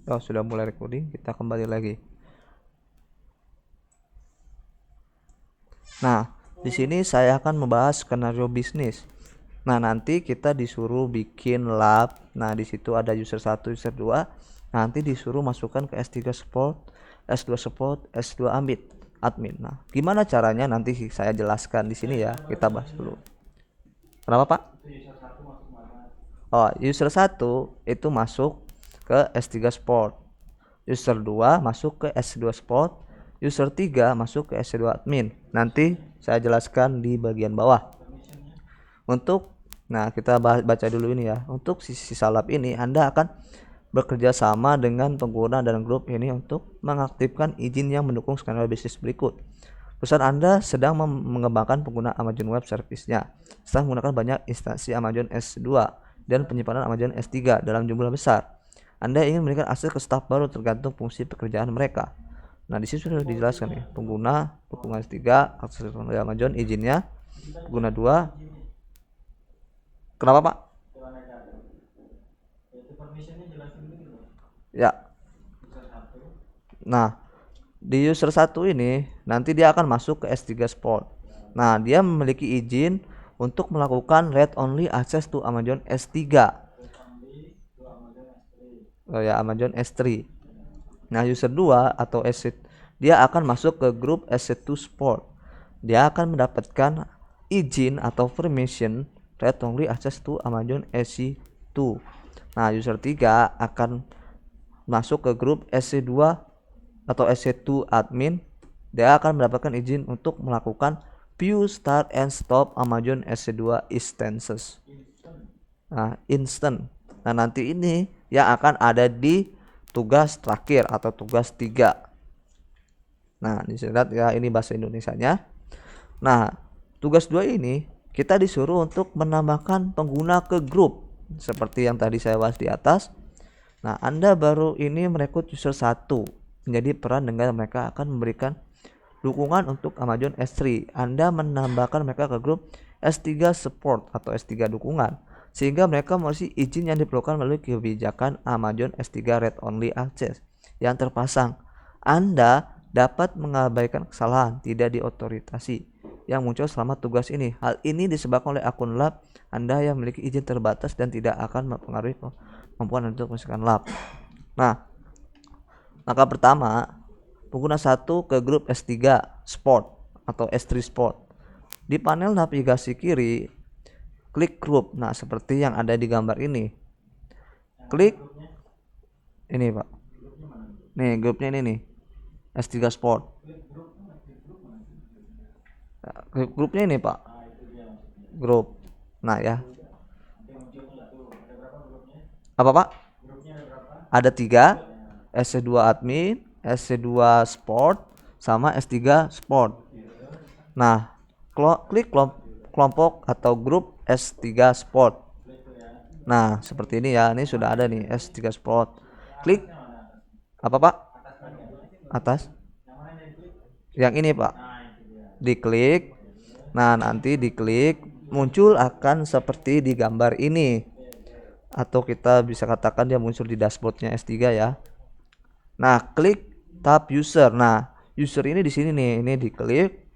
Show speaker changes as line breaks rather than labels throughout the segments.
Oh, sudah mulai recording, kita kembali lagi. Nah, di sini saya akan membahas skenario bisnis. Nah, nanti kita disuruh bikin lab. Nah, di situ ada user 1, user 2. Nanti disuruh masukkan ke S3 support, S2 support, S2 admin. Nah, gimana caranya nanti saya jelaskan di sini ya. Kita bahas dulu. Kenapa, Pak? Oh, user 1 itu masuk ke S3 support. User 2 masuk ke S2 support. User 3 masuk ke S2 admin. Nanti saya jelaskan di bagian bawah. Nah, kita baca dulu ini ya. Untuk sisa lab ini Anda akan bekerja sama dengan pengguna dan grup ini untuk mengaktifkan izin yang mendukung skenario bisnis berikut. Perusahaan Anda sedang mengembangkan pengguna Amazon Web Service-nya, sedang menggunakan banyak instansi Amazon S2 dan penyimpanan Amazon S3 dalam jumlah besar. Anda ingin memberikan akses ke staf baru tergantung fungsi pekerjaan mereka. Nah, di sini sudah dijelaskan nih, pengguna S3, akses Amazon, izinnya, pengguna 2. Kenapa, Pak? Ya. Nah, di user 1 ini nanti dia akan masuk ke S3 Sport. Nah, dia memiliki izin untuk melakukan read only access to Amazon S3. Oh ya, Amazon S3. Nah, user 2 atau S dia akan masuk ke grup S2 Sport. Dia akan mendapatkan izin atau permission read only access to Amazon S2. Nah, user 3 akan masuk ke grup SC2 atau SC2 admin. Dia akan mendapatkan izin untuk melakukan view start and stop Amazon SC2 instances. Nah, instant. Nah, nanti ini yang akan ada di tugas terakhir atau tugas 3. Nah, dilihat ya, ini bahasa Indonesianya. Nah, tugas 2 ini kita disuruh untuk menambahkan pengguna ke grup seperti yang tadi saya bahas di atas. Nah, Anda baru ini merekrut user 1 menjadi peran dengan mereka akan memberikan dukungan untuk Amazon S3. Anda menambahkan mereka ke grup S3 support atau S3 dukungan sehingga mereka masih izin yang diperlukan melalui kebijakan Amazon S3 read only access yang terpasang. Anda dapat mengabaikan kesalahan tidak diotorisasi yang muncul selama tugas ini. Hal ini disebabkan oleh akun lab Anda yang memiliki izin terbatas dan tidak akan mempengaruhi kemampuan untuk memasukkan lab. Nah, langkah pertama, pengguna 1 ke grup S3 Sport atau S3 Sport. Di panel navigasi kiri, klik grup. Nah, seperti yang ada di gambar ini. Klik ini, Pak. Nih, grupnya ini nih. S3 Sport. Nah, grupnya ini, Pak. Grup. Nah, ya. Apa, Pak? Ada 3, SC2 admin, SC2 sport, sama S3 sport. Nah, klik kelompok atau grup S3 sport. Nah, seperti ini ya, ini sudah ada nih S3 sport. Klik apa, Pak? Atas. Yang ini, Pak. Diklik. Nah, nanti diklik muncul akan seperti di gambar ini. Atau kita bisa katakan dia muncul di dashboardnya S3 ya. Nah, klik tab user. Nah, user ini di sini nih, ini diklik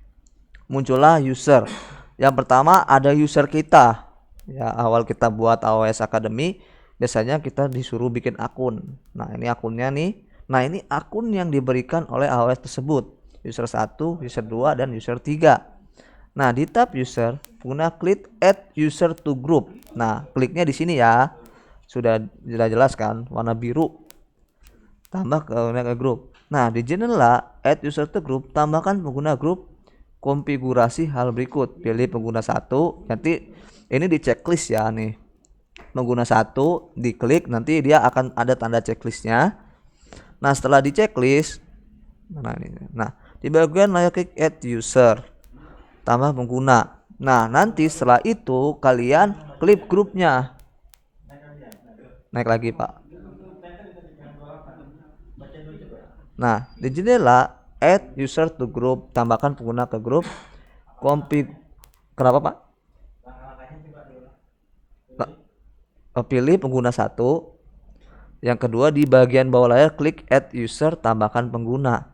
muncullah user. Yang pertama ada user kita. Ya, awal kita buat AOS Academy, biasanya kita disuruh bikin akun. Nah, ini akunnya nih. Nah, ini akun yang diberikan oleh AOS tersebut. User 1, user 2 dan user 3. Nah, di tab user, pengguna klik add user to group. Nah, kliknya di sini ya. Sudah jelas kan, warna biru. Tambah ke grup. Nah, di jendela add user to group, tambahkan pengguna grup. Konfigurasi hal berikut. Pilih pengguna 1. Nanti ini di checklist ya nih. Pengguna 1 diklik, nanti dia akan ada tanda checklistnya. Nah, setelah di checklist, nah di bagian layar klik add user, tambah pengguna. Nah, nanti setelah itu kalian klik grupnya. Naik lagi, Pak. Nah, di jendela add user to group, tambahkan pengguna ke grup. Kenapa, Pak? Pilih pengguna 1, Yang kedua, di bagian bawah layar klik add user, tambahkan pengguna.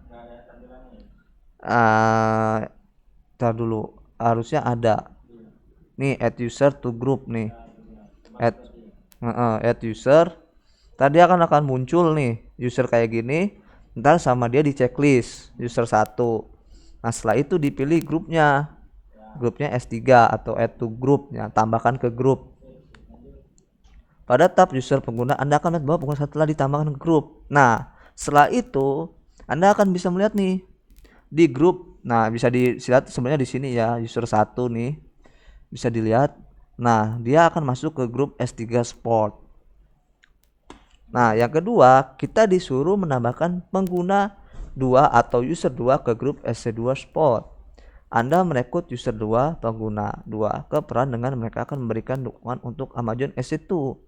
Tar dulu, harusnya ada nih add user to group nih, add user. Tadi akan muncul nih user kayak gini, ntar sama dia di checklist user 1. Nah setelah itu dipilih grupnya S3 atau add to group ya, tambahkan ke grup. Pada tab user pengguna, Anda akan melihat bahwa pengguna telah ditambahkan ke grup. Nah setelah itu Anda akan bisa melihat nih di grup. Nah bisa dilihat sebenarnya di sini ya, user 1 nih bisa dilihat. Nah dia akan masuk ke grup S3 Sport. Nah yang kedua, kita disuruh menambahkan pengguna 2 atau user 2 ke grup SC2 Sport. Anda merekrut user 2 pengguna 2 ke peran dengan mereka akan memberikan dukungan untuk Amazon SC2.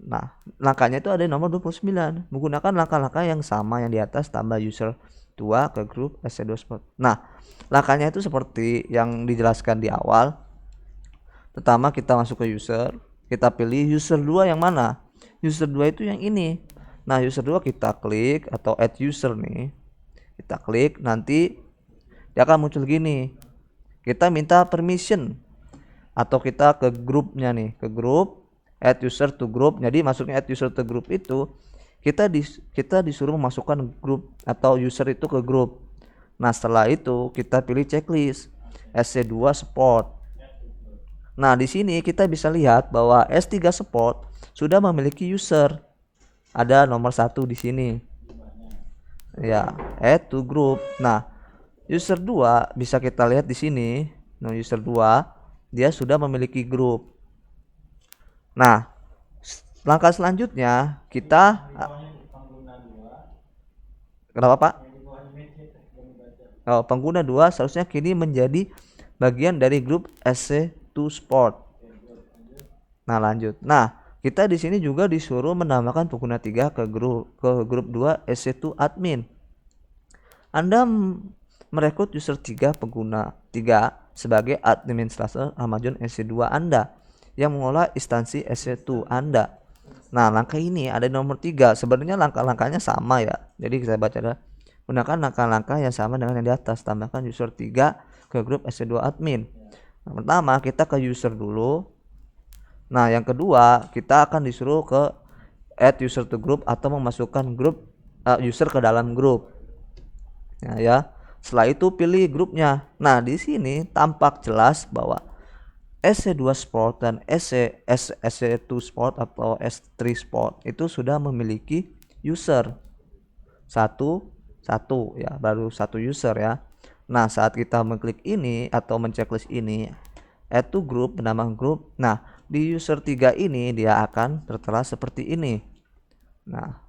Nah langkahnya itu ada di nomor 29, menggunakan langkah-langkah yang sama yang di atas, tambah user 2 ke grup SC2 Sport. Nah langkahnya itu seperti yang dijelaskan di awal. Pertama kita masuk ke user, kita pilih user 2 yang mana. User 2 itu yang ini. Nah user 2 kita klik atau add user nih, kita klik, nanti dia akan muncul gini. Kita minta permission atau kita ke grupnya nih, ke grup, add user to group. Jadi masuknya add user to group itu kita disuruh memasukkan grup atau user itu ke grup. Nah setelah itu kita pilih checklist SC2 Sport. Nah di sini kita bisa lihat bahwa S3 Sport sudah memiliki user, ada nomor 1 di sini ya, add to group. Nah user 2 bisa kita lihat di sini. Nah user 2 dia sudah memiliki grup. Nah langkah selanjutnya kita, kenapa Pak? Oh, pengguna 2 seharusnya kini menjadi bagian dari grup SC2 Sport. Nah lanjut. Nah kita di sini juga disuruh menambahkan pengguna 3 ke grup 2 SC2 admin. Anda merekrut user 3 pengguna 3 sebagai administrator Amazon SC2 Anda yang mengolah instansi SC2 Anda. Nah langkah ini ada di nomor 3. Sebenarnya langkah-langkahnya sama ya, jadi kita baca ada gunakan langkah-langkah yang sama dengan yang di atas, tambahkan user 3 ke grup SC2 admin. Nah, pertama kita ke user dulu. Nah yang kedua kita akan disuruh ke add user to group atau memasukkan grup user ke dalam grup. Nah, ya. Setelah itu pilih grupnya. Nah di sini tampak jelas bahwa SC2 Sport dan SC2 Sport atau S3 Sport itu sudah memiliki user satu ya, baru satu user ya. Nah saat kita mengklik ini atau menceklis ini add to group, penambah grup. Nah di user 3 ini dia akan tertera seperti ini. Nah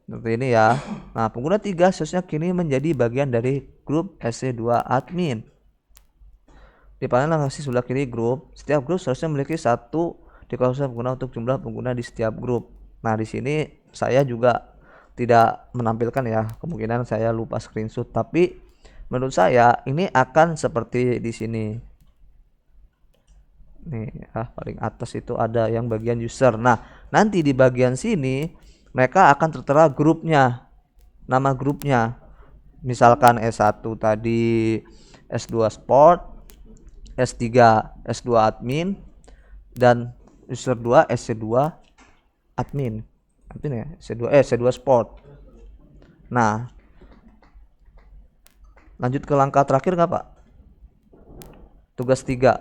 seperti ini ya. Nah pengguna 3 seharusnya kini menjadi bagian dari grup SC2 admin. Di panel navigasi sebelah kiri grup, setiap grup seharusnya memiliki satu deklarasi pengguna untuk jumlah pengguna di setiap grup. Nah di sini saya juga tidak menampilkan ya, kemungkinan saya lupa screenshot, tapi menurut saya ini akan seperti di sini nih ya, paling atas itu ada yang bagian user. Nah nanti di bagian sini mereka akan tertera grupnya, nama grupnya, misalkan S1 tadi S2 Sport, S3 S2 admin, dan user 2 SC2 admin ya, SC2 Sport. Nah lanjut ke langkah terakhir nggak Pak? Tugas 3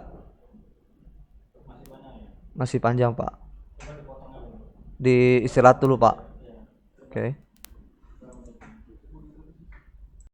masih panjang Pak, di istirahat dulu Pak. Oke.